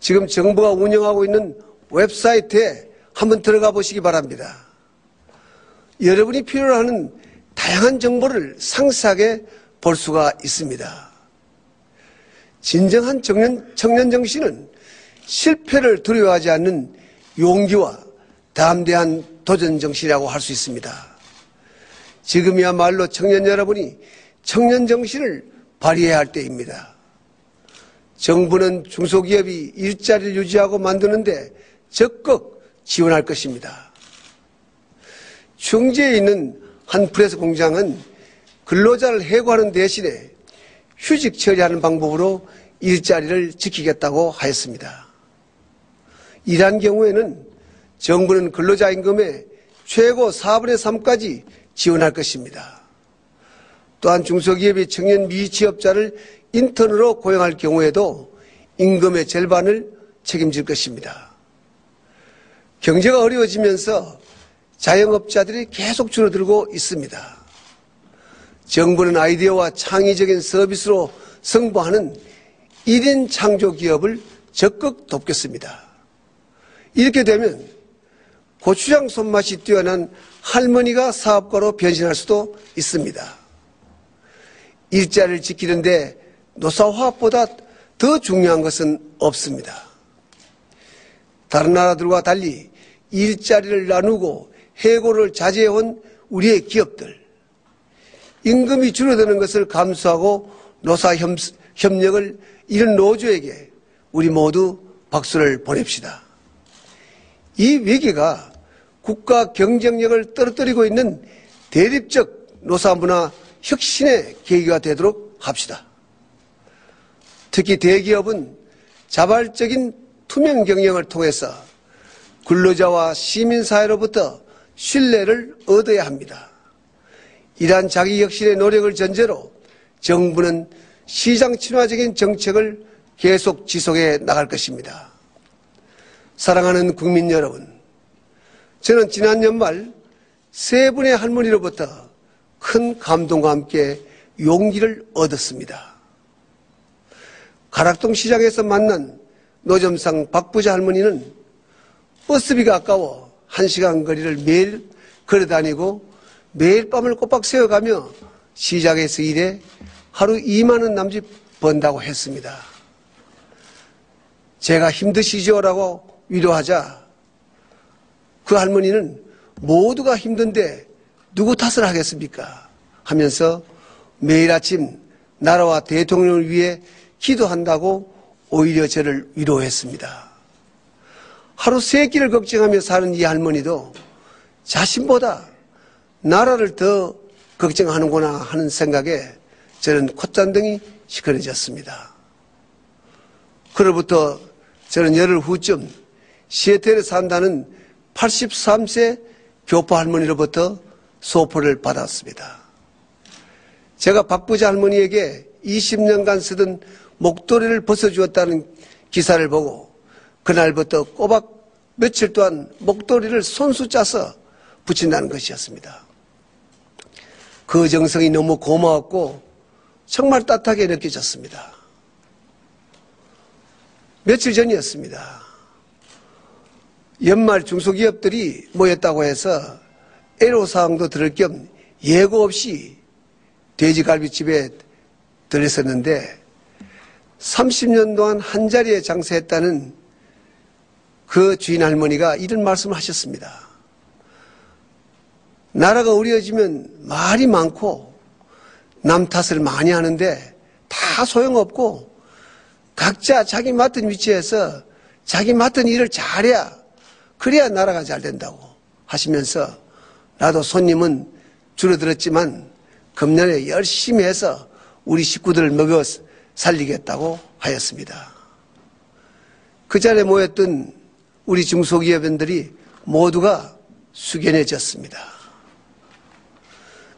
지금 정부가 운영하고 있는 웹사이트에 한번 들어가 보시기 바랍니다. 여러분이 필요로 하는 다양한 정보를 상세하게 볼 수가 있습니다. 진정한 청년 정신은 실패를 두려워하지 않는 용기와 담대한 도전 정신이라고 할 수 있습니다. 지금이야말로 청년 여러분이 청년 정신을 발휘해야 할 때입니다. 정부는 중소기업이 일자리를 유지하고 만드는데 적극 지원할 것입니다. 충주에 있는 한 프레스 공장은 근로자를 해고하는 대신에 휴직 처리하는 방법으로 일자리를 지키겠다고 하였습니다. 이러한 경우에는 정부는 근로자 임금의 최고 4분의 3까지 지원할 것입니다. 또한 중소기업이 청년 미취업자를 인턴으로 고용할 경우에도 임금의 절반을 책임질 것입니다. 경제가 어려워지면서 자영업자들이 계속 줄어들고 있습니다. 정부는 아이디어와 창의적인 서비스로 승부하는 1인 창조기업을 적극 돕겠습니다. 이렇게 되면 고추장 손맛이 뛰어난 할머니가 사업가로 변신할 수도 있습니다. 일자리를 지키는데 노사화합보다 더 중요한 것은 없습니다. 다른 나라들과 달리 일자리를 나누고 해고를 자제해온 우리의 기업들, 임금이 줄어드는 것을 감수하고 노사 협력을 이룬 노조에게 우리 모두 박수를 보냅시다. 이 위기가 국가 경쟁력을 떨어뜨리고 있는 대립적 노사문화 혁신의 계기가 되도록 합시다. 특히 대기업은 자발적인 투명 경영을 통해서 근로자와 시민사회로부터 신뢰를 얻어야 합니다. 이러한 자기혁신의 노력을 전제로 정부는 시장 친화적인 정책을 계속 지속해 나갈 것입니다. 사랑하는 국민 여러분, 저는 지난 연말 세 분의 할머니로부터 큰 감동과 함께 용기를 얻었습니다. 가락동 시장에서 만난 노점상 박부자 할머니는 버스비가 아까워 1시간 거리를 매일 걸어다니고 매일 밤을 꼬박 새워가며 시장에서 일해 하루 2만 원 남짓 번다고 했습니다. 제가 힘드시죠라고 위로하자 그 할머니는 모두가 힘든데 누구 탓을 하겠습니까? 하면서 매일 아침 나라와 대통령을 위해 기도한다고 오히려 저를 위로했습니다. 하루 3끼를 걱정하며 사는 이 할머니도 자신보다 나라를 더 걱정하는구나 하는 생각에 저는 콧잔등이 시큰해졌습니다. 그로부터 저는 열흘 후쯤 시애틀에 산다는 83세 교포 할머니로부터 소포를 받았습니다. 제가 박부자 할머니에게 20년간 쓰던 목도리를 벗어주었다는 기사를 보고 그날부터 꼬박 며칠 동안 목도리를 손수 짜서 붙인다는 것이었습니다. 그 정성이 너무 고마웠고 정말 따뜻하게 느껴졌습니다. 며칠 전이었습니다. 연말 중소기업들이 모였다고 해서 애로사항도 들을 겸 예고 없이 돼지갈비집에 들렸었는데 30년 동안 한자리에 장사했다는 그 주인 할머니가 이런 말씀을 하셨습니다. 나라가 어려워지면 말이 많고 남 탓을 많이 하는데 다 소용없고 각자 자기 맡은 위치에서 자기 맡은 일을 잘해야 그래야 나라가 잘 된다고 하시면서 나도 손님은 줄어들었지만 금년에 열심히 해서 우리 식구들을 먹여 살리겠다고 하였습니다. 그 자리에 모였던 우리 중소기업인들이 모두가 숙연해졌습니다.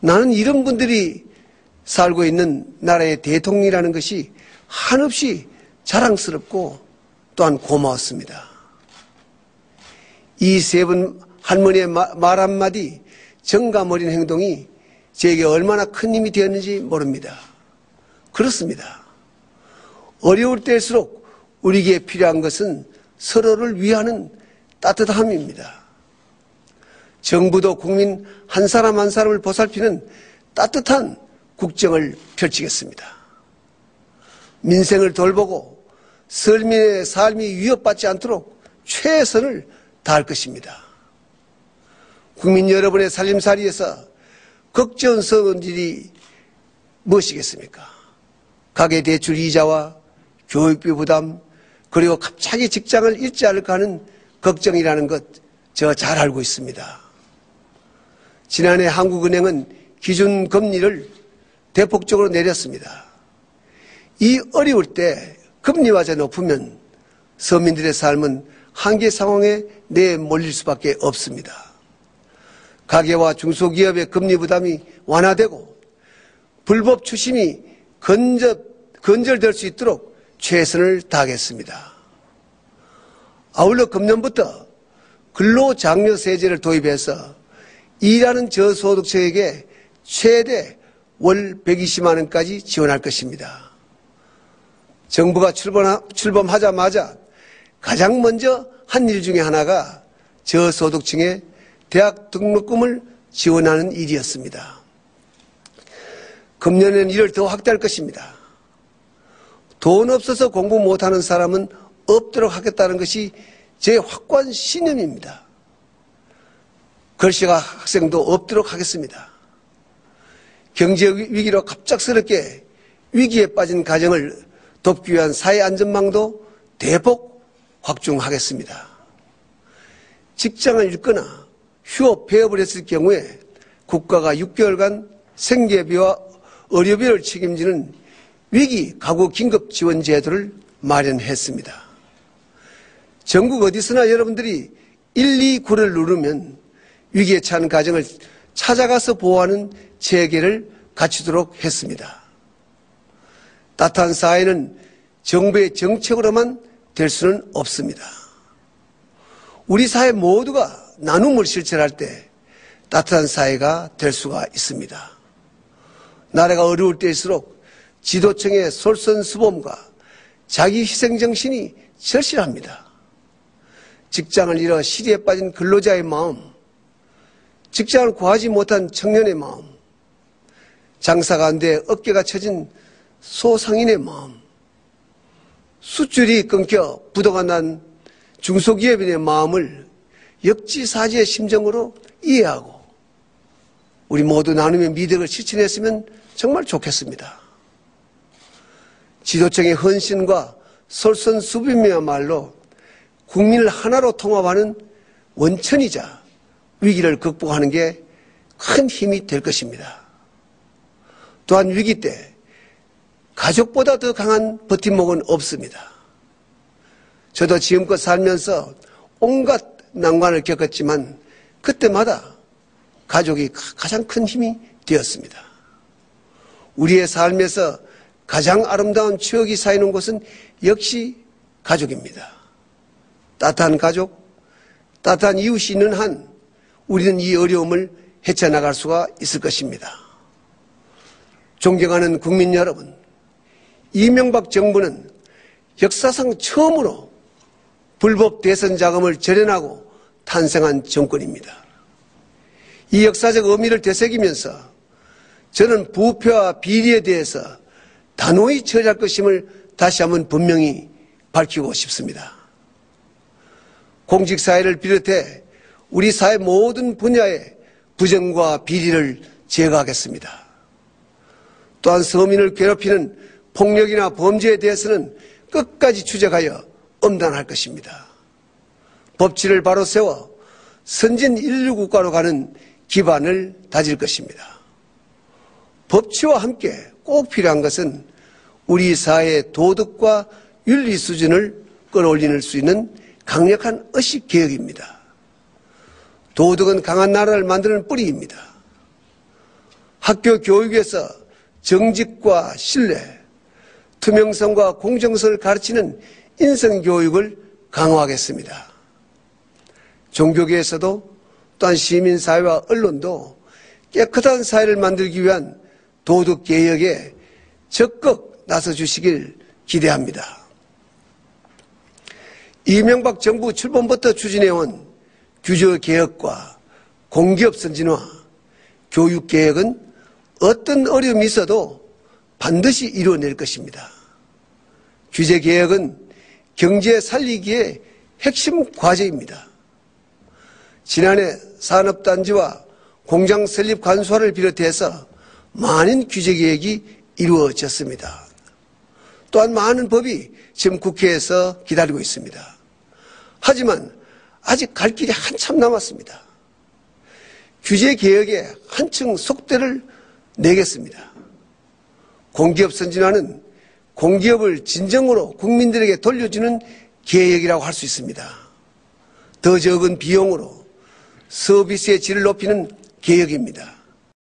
나는 이런 분들이 살고 있는 나라의 대통령이라는 것이 한없이 자랑스럽고 또한 고마웠습니다. 이 세 분 할머니의 말 한마디 정감 어린 행동이 제게 얼마나 큰 힘이 되었는지 모릅니다. 그렇습니다. 어려울 때일수록 우리에게 필요한 것은 서로를 위하는 따뜻함입니다. 정부도 국민 한 사람 한 사람을 보살피는 따뜻한 국정을 펼치겠습니다. 민생을 돌보고 서민의 삶이 위협받지 않도록 최선을 다할 것입니다. 국민 여러분의 살림살이에서 걱정스러운 일이 무엇이겠습니까? 가계대출 이자와 교육비 부담, 그리고 갑자기 직장을 잃지 않을까 하는 걱정이라는 것 저 잘 알고 있습니다. 지난해 한국은행은 기준금리를 대폭적으로 내렸습니다. 이 어려울 때 금리가 높으면 서민들의 삶은 한계 상황에 내몰릴 수밖에 없습니다. 가계와 중소기업의 금리 부담이 완화되고 불법 추심이 건절될 수 있도록 최선을 다하겠습니다. 아울러 금년부터 근로장려세제를 도입해서 일하는 저소득층에게 최대 월 120만 원까지 지원할 것입니다. 정부가 출범하자마자 가장 먼저 한 일 중에 하나가 저소득층의 대학 등록금을 지원하는 일이었습니다. 금년에는 이를 더 확대할 것입니다. 돈 없어서 공부 못하는 사람은 없도록 하겠다는 것이 제 확고한 신념입니다. 글씨가 학생도 없도록 하겠습니다. 경제 위기로 갑작스럽게 위기에 빠진 가정을 돕기 위한 사회 안전망도 대폭 확충하겠습니다. 직장을 잃거나 휴업, 폐업을 했을 경우에 국가가 6개월간 생계비와 의료비를 책임지는 위기 가구 긴급 지원 제도를 마련했습니다. 전국 어디서나 여러분들이 129를 누르면 위기에 처한 가정을 찾아가서 보호하는 체계를 갖추도록 했습니다. 따뜻한 사회는 정부의 정책으로만 될 수는 없습니다. 우리 사회 모두가 나눔을 실천할 때 따뜻한 사회가 될 수가 있습니다. 나라가 어려울 때일수록 지도층의 솔선수범과 자기 희생정신이 절실합니다. 직장을 잃어 시리에 빠진 근로자의 마음, 직장을 구하지 못한 청년의 마음, 장사가 안 돼 어깨가 처진 소상인의 마음, 수줄이 끊겨 부도가 난 중소기업인의 마음을 역지사지의 심정으로 이해하고 우리 모두 나눔의 미덕을 실천했으면 정말 좋겠습니다. 지도층의 헌신과 솔선수범이야말로 국민을 하나로 통합하는 원천이자 위기를 극복하는 게 큰 힘이 될 것입니다. 또한 위기 때 가족보다 더 강한 버팀목은 없습니다. 저도 지금껏 살면서 온갖 난관을 겪었지만 그때마다 가족이 가장 큰 힘이 되었습니다. 우리의 삶에서 가장 아름다운 추억이 쌓이는 곳은 역시 가족입니다. 따뜻한 가족, 따뜻한 이웃이 있는 한 우리는 이 어려움을 헤쳐나갈 수가 있을 것입니다. 존경하는 국민 여러분, 이명박 정부는 역사상 처음으로 불법 대선 자금을 절연하고 탄생한 정권입니다. 이 역사적 의미를 되새기면서 저는 부패와 비리에 대해서 단호히 처리할 것임을 다시 한번 분명히 밝히고 싶습니다. 공직사회를 비롯해 우리 사회 모든 분야의 부정과 비리를 제거하겠습니다. 또한 서민을 괴롭히는 폭력이나 범죄에 대해서는 끝까지 추적하여 엄단할 것입니다. 법치를 바로 세워 선진 인류 국가로 가는 기반을 다질 것입니다. 법치와 함께 꼭 필요한 것은 우리 사회의 도덕과 윤리 수준을 끌어올릴 수 있는 강력한 의식 개혁입니다. 도덕은 강한 나라를 만드는 뿌리입니다. 학교 교육에서 정직과 신뢰, 투명성과 공정성을 가르치는 인성교육을 강화하겠습니다. 종교계에서도 또한 시민사회와 언론도 깨끗한 사회를 만들기 위한 도덕개혁에 적극 나서주시길 기대합니다. 이명박 정부 출범부터 추진해온 규제개혁과 공기업 선진화, 교육개혁은 어떤 어려움이 있어도 반드시 이루어낼 것입니다. 규제개혁은 경제 살리기의 핵심 과제입니다. 지난해 산업단지와 공장 설립 간소화를 비롯해서 많은 규제개혁이 이루어졌습니다. 또한 많은 법이 지금 국회에서 기다리고 있습니다. 하지만 아직 갈 길이 한참 남았습니다. 규제개혁에 한층 속도를 내겠습니다. 공기업 선진화는 공기업을 진정으로 국민들에게 돌려주는 개혁이라고 할 수 있습니다. 더 적은 비용으로 서비스의 질을 높이는 개혁입니다.